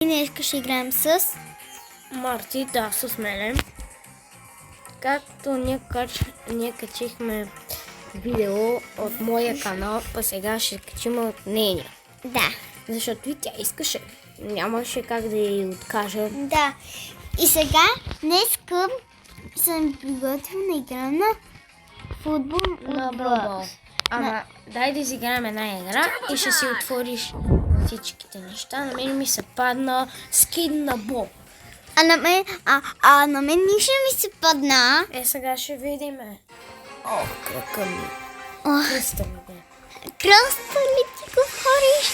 И днес ще играем с Марти, да, с мене. Както ние качихме видео от моя канал, па сега ще качим от нейния. Да. Защото и тя искаше. Нямаше как да я откажа. Да. И сега, днес съм приготвил на игра на футбол На Бробол. Ама, дай да изиграем една игра и ще си отвориш всичките неща. На мен ми се падна скин на Боб. А на мен нищо ми се падна. Сега ще видиме. О, крака ми. Кръста ми бе. Кръста ли ти го хориш?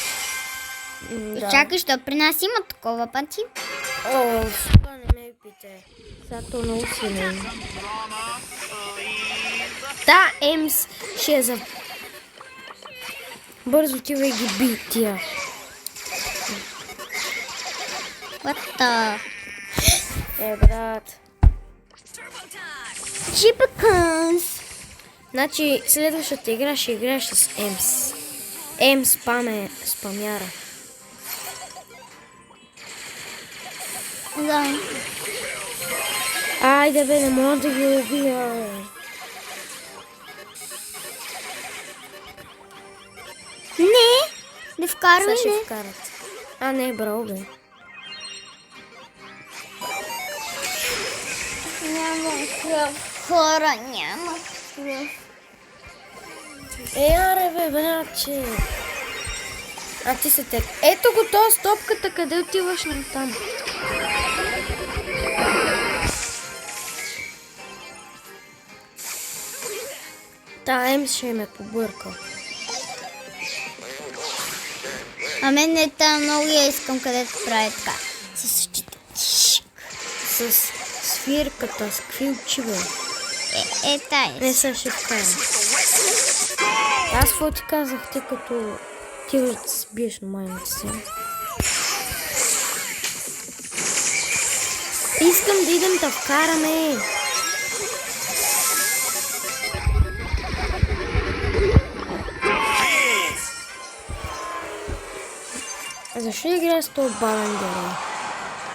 Да. Чакай, що при нас има такова пъти. О, това не ме пите. Сега то много силен. Да, Емс ще е за... Бързо отивай ги би тия. What the? Брат. Чипакънс. Значи, следващата игра ще играеш с Емс. Емс спамяра. Да. Айде бе, не мога да ги убия, бе. Не вкарвай, Сега не. ще вкарат. А, не, браво, бе. Няма кръв. Хора, няма кръв. Аре, бе, братче. А ти се тек. Ето го то с топката, къде отиваш на там? Та, Емс ще ме побърка. А мен не та много я искам, където прави така. С очите. С свирката, с квилчи, бе. Тая. Не се ще вкарам. Аз какво ти казах, ти като ти да се биеш на майната си. Искам да идем да вкараме. Защо играя с този бален герой?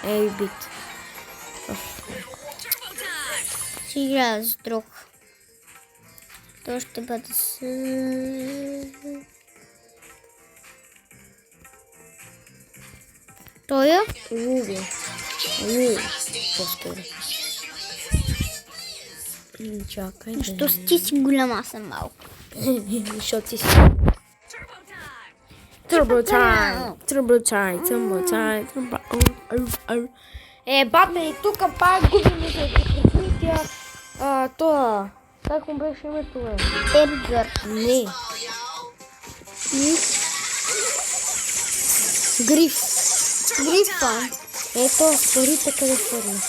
Ей, бит. Ще играя с друг. То ще бъде с... Тоя? Луго. По-скоро. Чакай. Защо ти си голяма, аз съм малко? Защото ти си... Turbo time. Бабе, и тук пак губим за прикрития. Това. Как му беше името, бе? Едгар. Не. Гриф. Грифа. Ето, спорите къде фърна.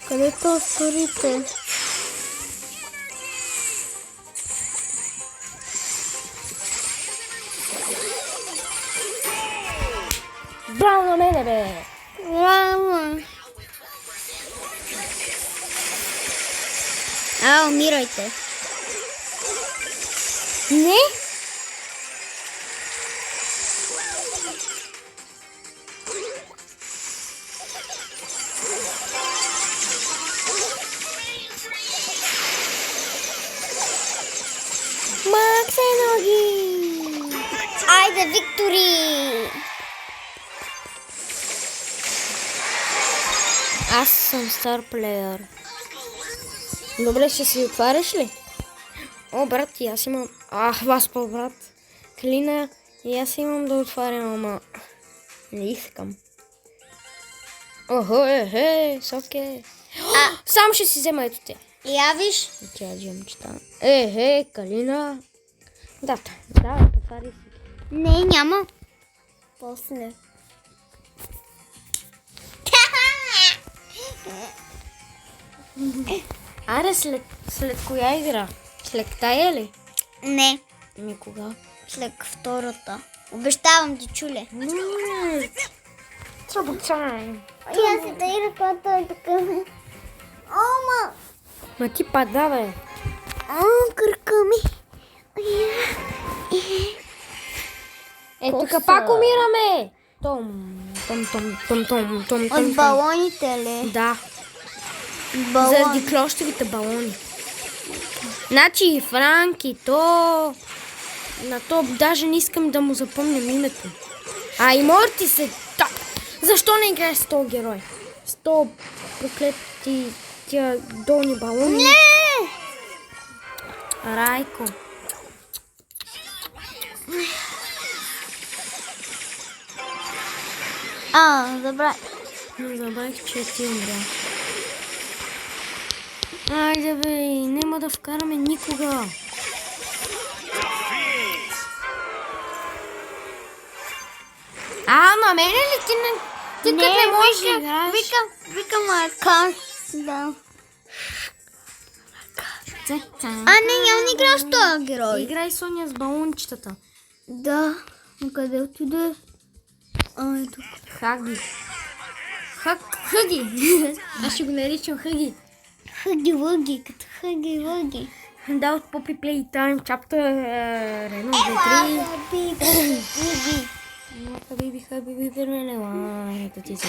Където спорите? Браво на мене, бе! Браво! Умирайте. Не? Максеноги! Айде, Виктори! Аз съм стар плеер. Добре, ще си отваряш ли? О, брат, и аз имам... вас по брат. Клина, и аз имам да отварям, ама... Не искам. Охо, соке. Сам ще си взема ето те. Я виж? Тя джемчета. Калина. Да, потвари си. Не, няма. После. Аре, след коя игра? След тая ли? Не, Кога? след втората. Обещавам ти, чуле. Trouble time. Я си дай ръката е така. Ома! Ма ти пада, бе. Кръка ми. Тук пак умираме. От балоните ли? Да, Балон. заради клощевите балони. Значи Франки, то... На то даже не искам да му запомням името. А и Морти се... Да. Защо не играеш с този герой? С този проклети тия долни балони. Не! Райко. Добре. Забравих, че ти умря. Айде бе, няма да вкараме никога. На мене ли ти не... Ти като не можеш да играеш? Викам аккаунт. Да. Не, няма да играш с този герой. Играй Соня с балончетата. Да. Къде отиде? Ето. Хаги. Хъги. Аз ще го наричам Хъги. Хъги-въги, като хъги-въги. Да, от Poppy Playtime, чапта Рено 2-3. Хъги-въги. Хаби, пермелела. Ето ти се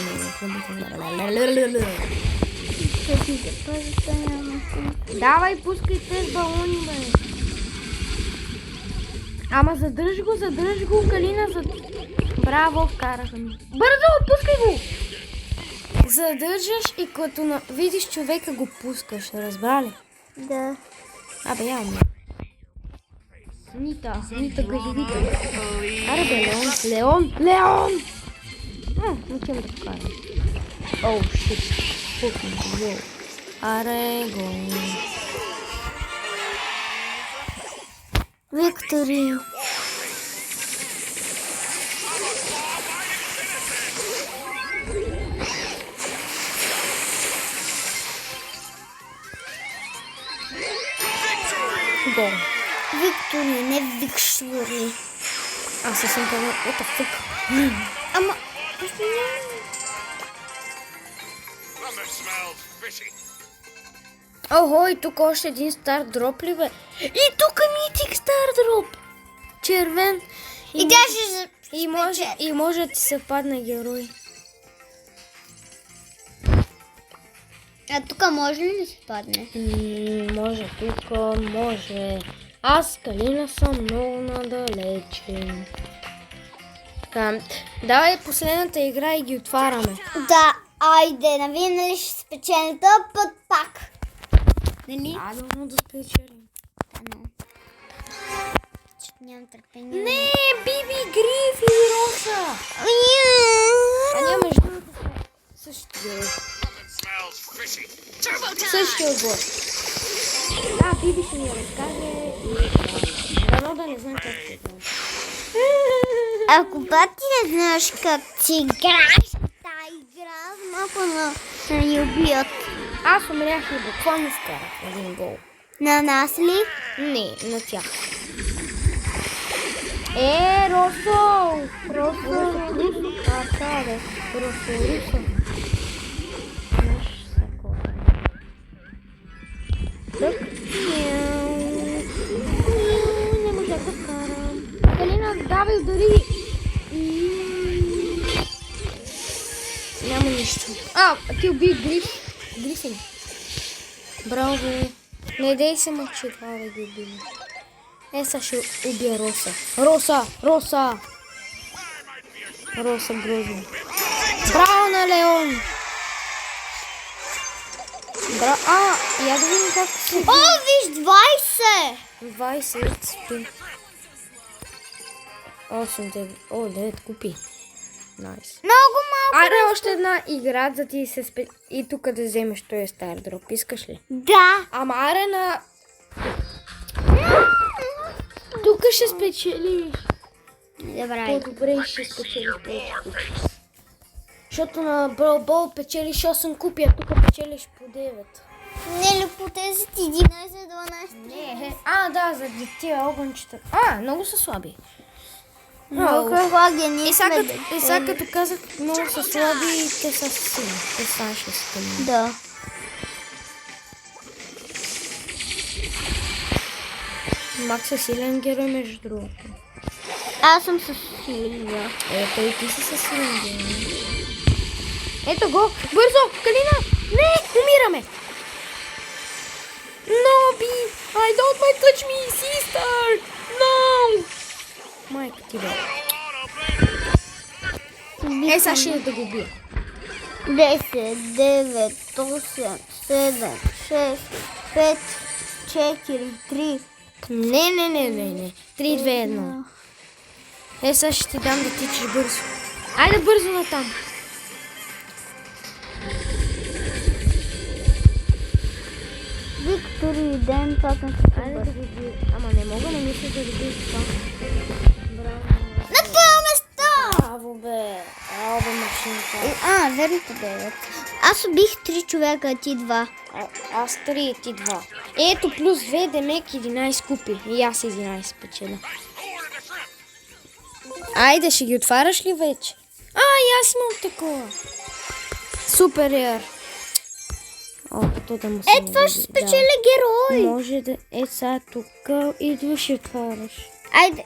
Давай, пускай тези балони, бе. Ама задръж го, Калина. Браво, вкараха ми. Бързо, пускай го! Задържаш и като видиш човека го пускаш, разбра ли? Да. Абе, явно. Нита газовита. Аре бе, Леон! Отивам да покарам. Оу, шит. Fucking go. Аре, го. Виктория. Го. Виктория, не Викшури. Аз съм казал, what the fuck? Ама... Охо, и тук още един стар дроп ли бе? И тук митик стар дроп! Червен. И даже... И може да ти се падне герой. А тук може ли да се падне? Може тук, може. Аз, Калина, съм много надалече. Така, давай последната игра и ги отваряме. Да, айде, вие нали ще спечелим този път пак? Нали? Дано да спечелим. Нямам търпение. Не, Биби, Гриф и Роса. А няма между същите герой. Същия отбор. Да, Биби ще ни разкаже и дано да не знам как се играе. Ако ти не знаеш как си играеш тази игра, много да ни убият. Аз умрях и буквално вкарах един гол. На нас ли? Не, на тях. Росо! Росо! Росо! Тук. Не можах да вкарам. Калина, давай, удари! Няма нищо. Ти уби Грифин. Браво, бе. Не дей се мъчи това да ги убим. Сега ще убия Роса. Роса грозно. Браво на Леон! Я да видим как се... Виж, 20! 20 спи. 8, 9 купи. Найс. Много малко. Аре, още една игра, за ти се и тук да вземеш този стар дроп. Искаш ли? Да. Ама аре на... Тук ще спечелиш. Добре. По-добре ще спечелиш. Защото на Браwl печелиш 8 купи, а тук печелиш по 9. Не ли по тези 11-12? Не, да, заради тия огънчета. Много са слаби. Много хлаги, ние И сега като казах, много са слаби, те са силни. Те са 6. Да. Макс е силен герой, между другото. Аз съм с Силвия. Ето и ти си със Силвия. Ето го! Бързо! Калина! Не! Умираме! No, B! I don't mind touch me, sister! No! Майка ти бе. Сега ще да го бия. 10, 9, 8, 7, 6, 5, 4, 3. Не. 3, 2, 1. Сега ще ти дам да тичаш бързо. Айде бързо натам. Виктор и Ден, това съм Айде да го бия. Ама не мога, не мисля да го бия това. Браво. на това место! Браво бе. Браво бе, машинка. Верното 9. Аз убих 3 човека, а ти 2. Аз 3 и ти 2. Ето плюс 2, демек 11 купи. И аз 11 печеля. Айде, ще ги отваряш ли вече? И аз имам такова. Супер яр. Като да му се Това ще спечеля герой. Може да сега тук идваш и отваряш. Айде,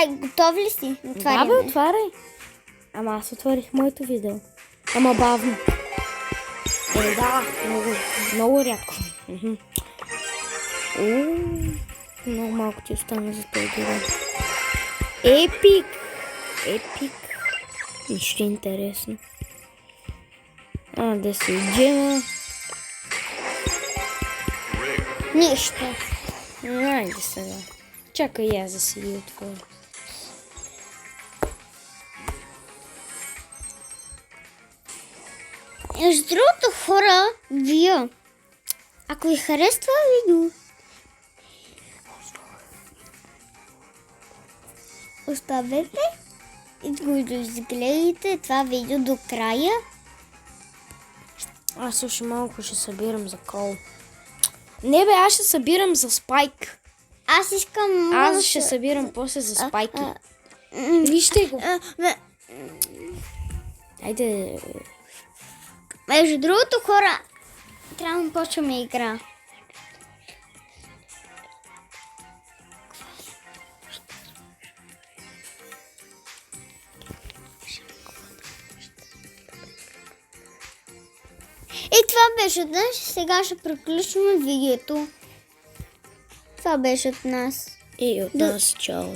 готов ли си? Да бе, отваряй. Ама аз отворих моето видео. Ама бавно. Да, много рядко. Много малко ти остана за този герой. Епик! Нищо интересно. Да се джема. Нищо. Айде сега. Чакай аз да си ги отворя. Между другото, хора, вие, ако ви харесва това видео, оставете и го изгледайте това видео до края. Аз още малко ще събирам за кол. Не бе, аз ще събирам за спайк. Аз искам... Аз ще събирам после за спайки. Вижте го. Айде. Между другото, хора, трябва да почваме игра. И това беше днес. Сега ще приключваме видеото. Това беше от нас. И от нас чао.